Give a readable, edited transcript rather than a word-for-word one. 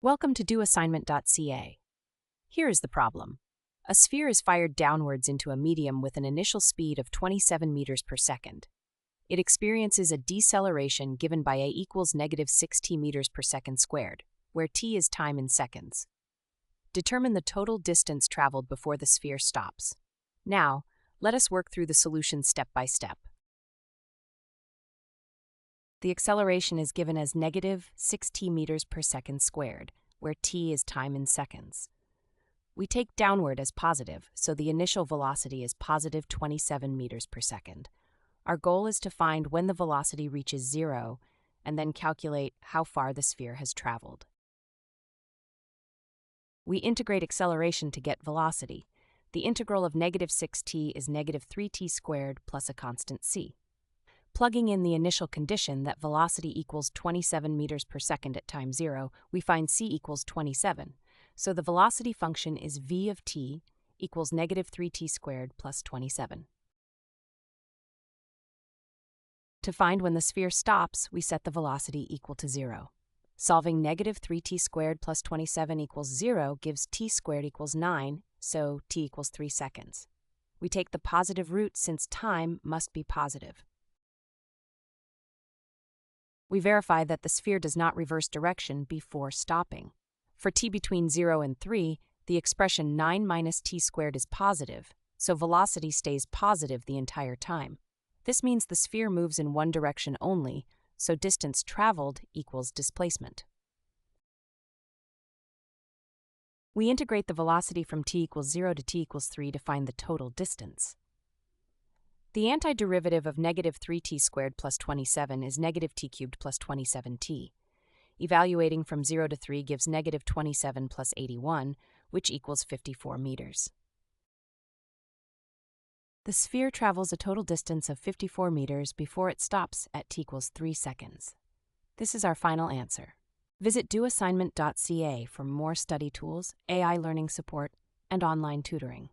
Welcome to doassignment-ca. Here is the problem. A sphere is fired downwards into a medium with an initial speed of 27 meters per second. It experiences a deceleration given by a equals -6t meters per second squared, where t is time in seconds. Determine the total distance traveled before the sphere stops. Now, let us work through the solution step by step. The acceleration is given as -6t meters per second squared, where t is time in seconds. We take downward as positive, so the initial velocity is positive 27 meters per second. Our goal is to find when the velocity reaches zero, and then calculate how far the sphere has traveled. We integrate acceleration to get velocity. The integral of -6t is -3t squared plus a constant c. Plugging in the initial condition that velocity equals 27 meters per second at time zero, we find c equals 27. So the velocity function is v of t equals -3t squared plus 27. To find when the sphere stops, we set the velocity equal to 0. Solving -3t squared plus 27 equals 0 gives t squared equals 9, so t equals 3 seconds. We take the positive root since time must be positive. We verify that the sphere does not reverse direction before stopping. For t between 0 and 3, the expression 9 minus t squared is positive, so velocity stays positive the entire time. This means the sphere moves in one direction only, so distance traveled equals displacement. We integrate the velocity from t equals 0 to t equals 3 to find the total distance. The antiderivative of -3t squared plus 27 is -t cubed plus 27t. Evaluating from 0 to 3 gives -27 plus 81, which equals 54 meters. The sphere travels a total distance of 54 meters before it stops at t equals 3 seconds. This is our final answer. Visit doassignment.ca for more study tools, AI learning support, and online tutoring.